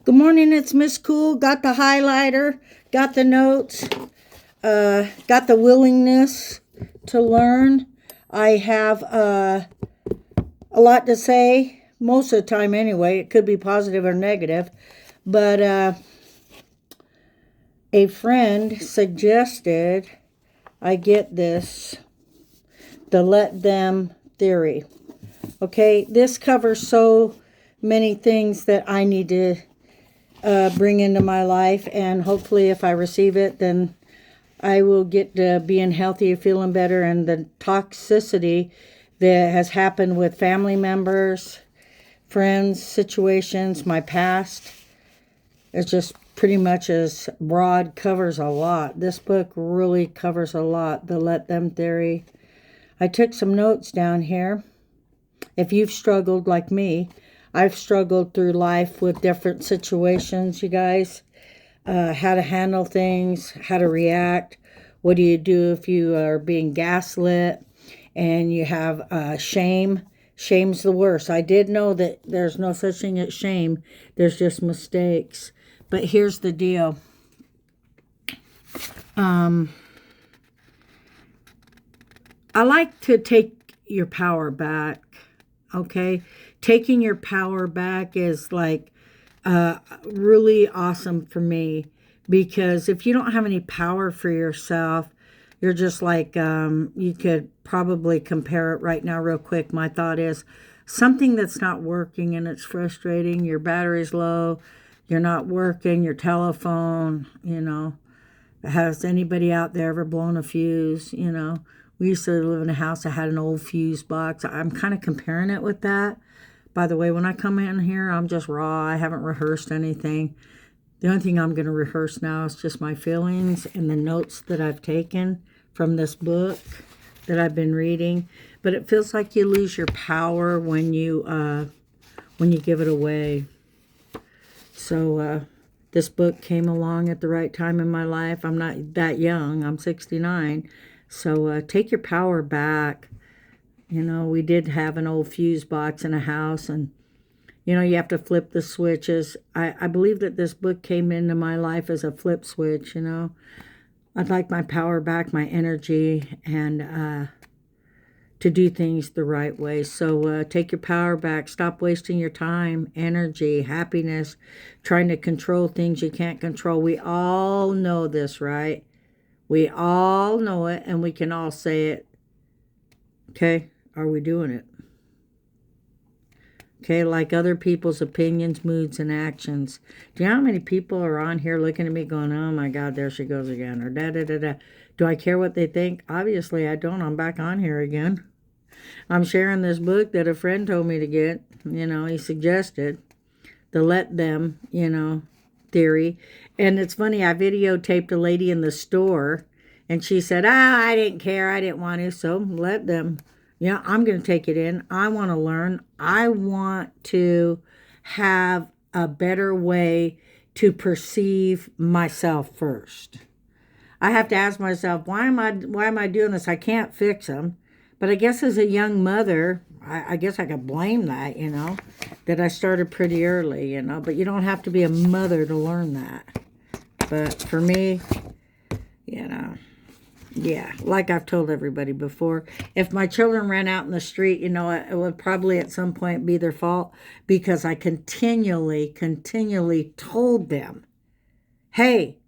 Good morning, it's Miss Cool. Got the highlighter, got the notes, got the willingness to learn. I have a lot to say, most of the time anyway. It could be positive or negative. But a friend suggested I get this, the let them theory. Okay, this covers so many things that I need to bring into my life, and hopefully if I receive it, then I will get to being healthy, feeling better, and the toxicity that has happened with family members, friends, situations, my past. It's just pretty much as broad, covers a lot. This book really covers a lot, the let them theory. I took some notes down here. If you've struggled like me, I've struggled through life with different situations, you guys. How to handle things, how to react. What do you do if you are being gaslit and you have shame? Shame's the worst. I did know that there's no such thing as shame. There's just mistakes. But here's the deal. I like to take your power back. Okay? Taking your power back is like really awesome for me, because if you don't have any power for yourself, you're just like, you could probably compare it right now real quick. My thought is something that's not working and it's frustrating. Your battery's low, you're not working, your telephone, has anybody out there ever blown a fuse? We used to live in a house that had an old fuse box. I'm kind of comparing it with that. By the way, when I come in here, I'm just raw. I haven't rehearsed anything. The only thing I'm going to rehearse now is just my feelings and the notes that I've taken from this book that I've been reading. But it feels like you lose your power when you give it away. So this book came along at the right time in my life. I'm not that young. I'm 69. So take your power back. We did have an old fuse box in a house, and, you have to flip the switches. I believe that this book came into my life as a flip switch, I'd like my power back, my energy, and to do things the right way. So take your power back. Stop wasting your time, energy, happiness, trying to control things you can't control. We all know this, right? We all know it, and we can all say it. Okay? Are we doing it? Okay, like other people's opinions, moods, and actions. Do you know how many people are on here looking at me going, oh my God, there she goes again, or da-da-da-da. Do I care what they think? Obviously, I don't. I'm back on here again. I'm sharing this book that a friend told me to get. He suggested the let them, theory. And it's funny, I videotaped a lady in the store, and she said, I didn't care. I didn't want to, so let them. Yeah, I'm going to take it in. I want to learn. I want to have a better way to perceive myself first. I have to ask myself, why am I doing this? I can't fix them. But I guess as a young mother, I guess I could blame that, that I started pretty early, But you don't have to be a mother to learn that. But for me, yeah, like I've told everybody before, if my children ran out in the street, it would probably at some point be their fault, because I continually told them, hey,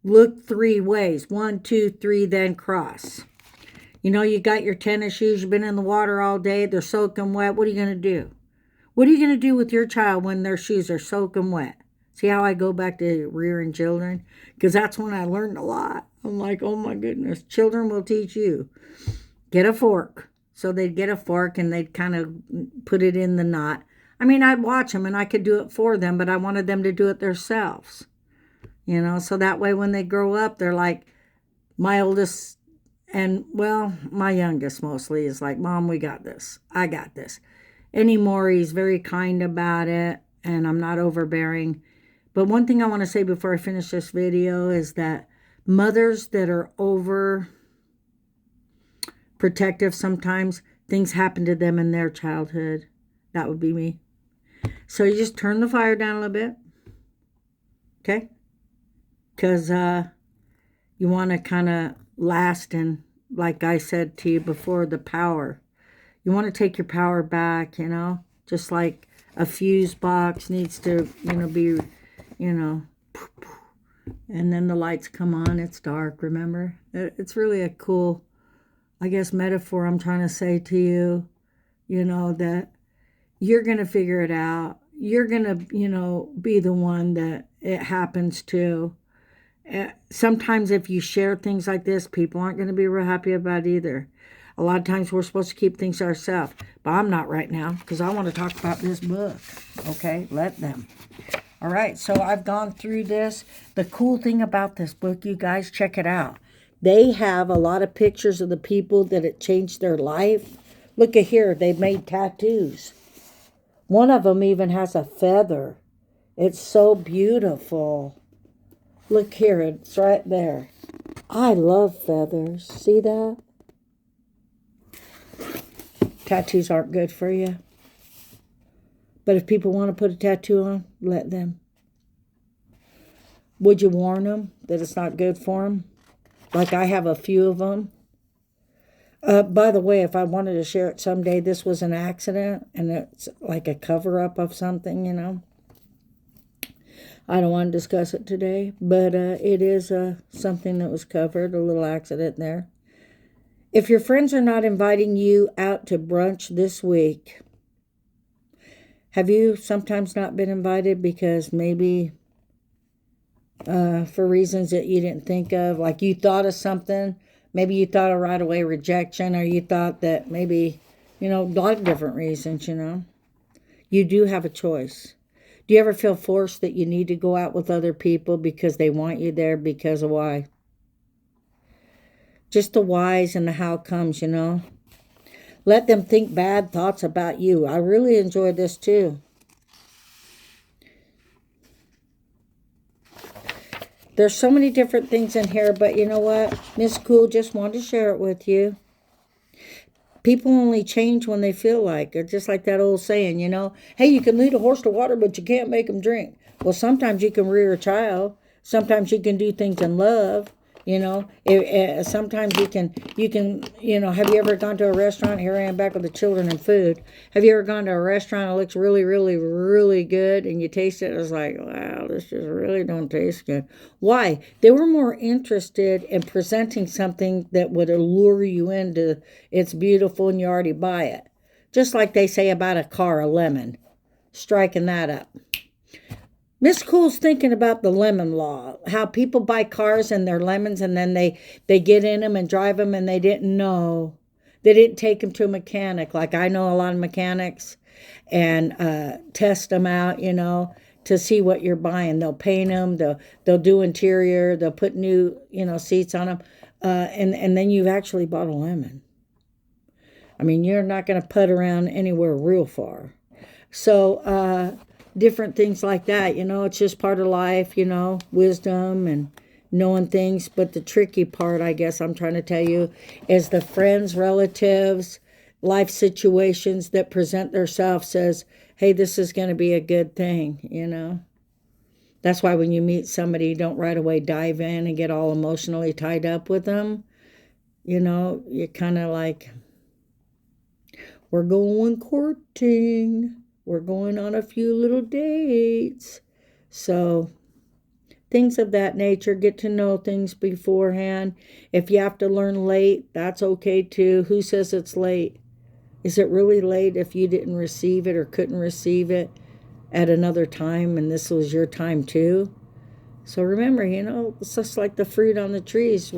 look 3 ways, 1, 2, 3, then cross. You got your tennis shoes, you've been in the water all day, they're soaking wet. What are you going to do? What are you going to do with your child when their shoes are soaking wet? See how I go back to rearing children? Because that's when I learned a lot. I'm like, oh my goodness, children will teach you. Get a fork. So they'd get a fork and they'd kind of put it in the knot. I'd watch them and I could do it for them, but I wanted them to do it themselves. So that way when they grow up, they're like, my oldest and, well, my youngest mostly is like, Mom, we got this. I got this. Anymore, he's very kind about it, and I'm not overbearing. But one thing I want to say before I finish this video is that mothers that are over protective, sometimes things happen to them in their childhood. That would be me. So you just turn the fire down a little bit. Okay? Because you want to kind of last in, like I said to you before, the power. You want to take your power back, just like a fuse box needs to, be, you know, and then the lights come on, it's dark, remember? It's really a cool, I guess, metaphor I'm trying to say to you, that you're going to figure it out. You're going to, be the one that it happens to. Sometimes if you share things like this, people aren't going to be real happy about it either. A lot of times we're supposed to keep things to ourselves, but I'm not right now because I want to talk about this book. Okay, let them. All right, so I've gone through this. The cool thing about this book, you guys, check it out. They have a lot of pictures of the people that it changed their life. Look at here, they've made tattoos. One of them even has a feather. It's so beautiful. Look here, it's right there. I love feathers. See that? Tattoos aren't good for you. But if people want to put a tattoo on, let them. Would you warn them that it's not good for them? Like I have a few of them. By the way, if I wanted to share it someday, this was an accident and it's like a cover-up of something, I don't want to discuss it today, but it is something that was covered, a little accident there. If your friends are not inviting you out to brunch this week, have you sometimes not been invited because maybe for reasons that you didn't think of, like you thought of something, maybe you thought of right away rejection, or you thought that maybe, a lot of different reasons, You do have a choice. Do you ever feel forced that you need to go out with other people because they want you there because of why? Just the whys and the how comes, Let them think bad thoughts about you. I really enjoyed this too. There's so many different things in here, but you know what? Miss Cool just wanted to share it with you. People only change when they feel like it. Just like that old saying, Hey, you can lead a horse to water, but you can't make him drink. Well, sometimes you can rear a child. Sometimes you can do things in love. Sometimes you can, have you ever gone to a restaurant? Here I am back with the children and food. Have you ever gone to a restaurant that looks really, really, really good and you taste it? It's like, wow, this just really don't taste good. Why? They were more interested in presenting something that would allure you into it's beautiful and you already buy it. Just like they say about a car, a lemon. Striking that up. Miss Cool's thinking about the lemon law, how people buy cars and they're lemons and then they get in them and drive them and they didn't know. They didn't take them to a mechanic. Like I know a lot of mechanics and test them out, to see what you're buying. They'll paint them, they'll do interior, they'll put new, seats on them. And then you've actually bought a lemon. I mean, you're not going to put around anywhere real far. So, different things like that, it's just part of life, wisdom and knowing things. But the tricky part, I guess I'm trying to tell you, is the friends, relatives, life situations that present themselves as, hey, this is going to be a good thing, That's why when you meet somebody, you don't right away dive in and get all emotionally tied up with them. You're kind of like, we're going courting. We're going on a few little dates. So things of that nature, get to know things beforehand. If you have to learn late, that's okay too. Who says it's late? Is it really late if you didn't receive it or couldn't receive it at another time and this was your time too? So remember, it's just like the fruit on the trees,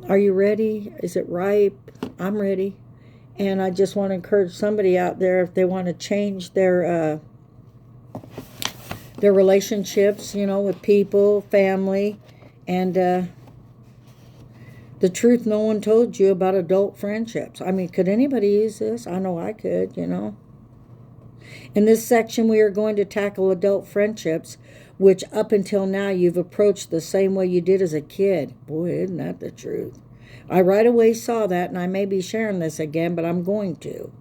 Are you ready? Is it ripe? I'm ready. And I just want to encourage somebody out there, if they want to change their relationships, with people, family, and the truth no one told you about adult friendships. I mean, could anybody use this? I know I could, In this section, we are going to tackle adult friendships, which up until now you've approached the same way you did as a kid. Boy, isn't that the truth? I right away saw that, and I may be sharing this again, but I'm going to.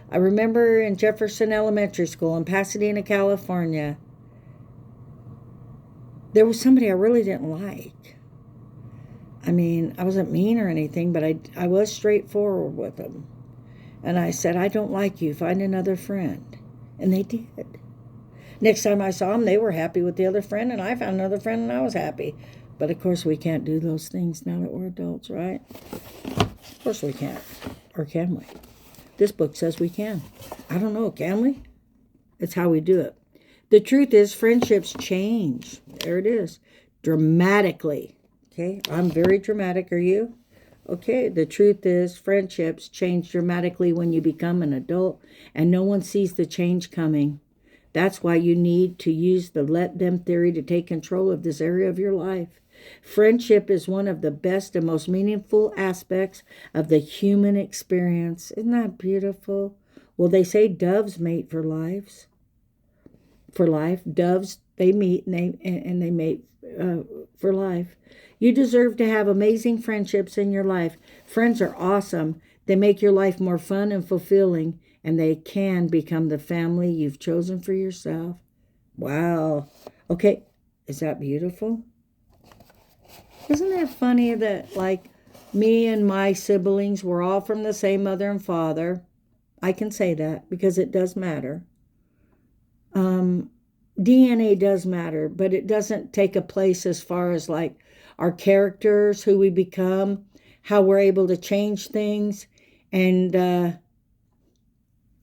I remember in Jefferson Elementary School in Pasadena, California, there was somebody I really didn't like. I mean, I wasn't mean or anything, but I was straightforward with them. And I said, I don't like you. Find another friend. And they did. Next time I saw them, they were happy with the other friend, and I found another friend, and I was happy. But of course, we can't do those things now that we're adults, right? Of course we can't. Or can we? This book says we can. I don't know, can we? It's how we do it. The truth is, friendships change. There it is. Dramatically. Okay, I'm very dramatic. Are you? Okay, the truth is, friendships change dramatically when you become an adult, and no one sees the change coming. That's why you need to use the let them theory to take control of this area of your life. Friendship is one of the best and most meaningful aspects of the human experience. Isn't that beautiful? Well, they say doves mate for lives. For life, doves, they meet and they mate for life. You deserve to have amazing friendships in your life. Friends are awesome. They make your life more fun and fulfilling, and they can become the family you've chosen for yourself. Wow. Okay, is that beautiful? Isn't that funny that, like, me and my siblings were all from the same mother and father? I can say that because it does matter. DNA does matter, but it doesn't take a place as far as like our characters, who we become, how we're able to change things. And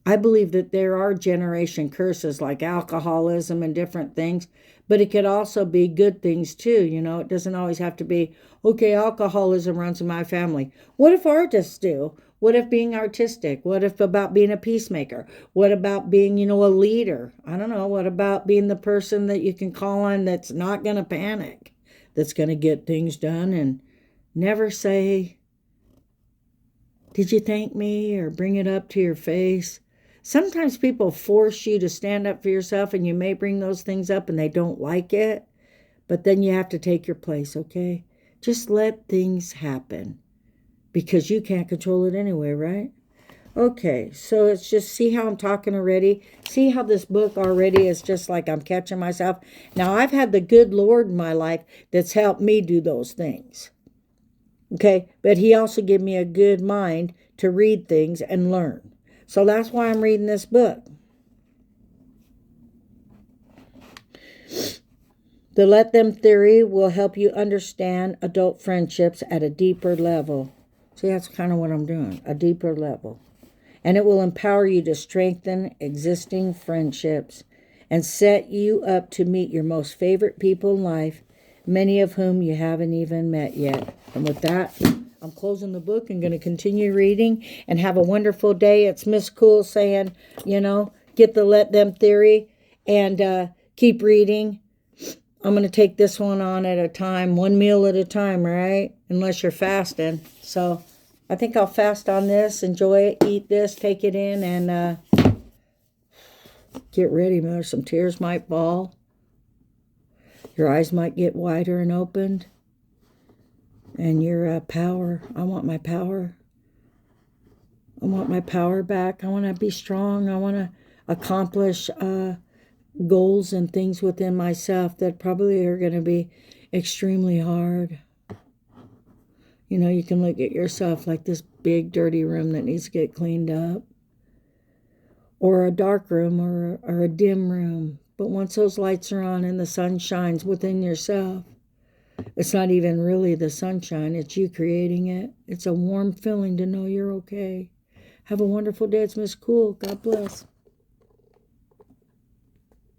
I believe that there are generation curses like alcoholism and different things, but it could also be good things too. You know, it doesn't always have to be, okay, alcoholism runs in my family. What if artists do? What if being artistic? What if about being a peacemaker? What about being, a leader? I don't know. What about being the person that you can call on that's not going to panic, that's going to get things done and never say, did you thank me, or bring it up to your face? Sometimes people force you to stand up for yourself, and you may bring those things up and they don't like it, but then you have to take your place, okay? Just let things happen because you can't control it anyway, right? Okay, so it's just, see how I'm talking already? See how this book already is just like I'm catching myself? Now, I've had the good Lord in my life that's helped me do those things. Okay, but he also gave me a good mind to read things and learn. So that's why I'm reading this book. The Let Them theory will help you understand adult friendships at a deeper level. See, that's kind of what I'm doing, a deeper level. And it will empower you to strengthen existing friendships and set you up to meet your most favorite people in life, many of whom you haven't even met yet. And with that, I'm closing the book and going to continue reading, and have a wonderful day. It's Miss Cool saying, get the Let Them theory and keep reading. I'm going to take this one on at a time, one meal at a time, right? Unless you're fasting. So I think I'll fast on this, enjoy it, eat this, take it in, and get ready, Mother. Some tears might fall. Your eyes might get wider and opened. And your power. I want my power. I want my power back. I want to be strong. I want to accomplish goals and things within myself that probably are going to be extremely hard. You can look at yourself like this big dirty room that needs to get cleaned up, or a dark room, or a dim room. But once those lights are on and the sun shines within yourself, it's not even really the sunshine, it's you creating it. It's a warm feeling to know you're okay. Have a wonderful day. It's Miss Cool. God bless.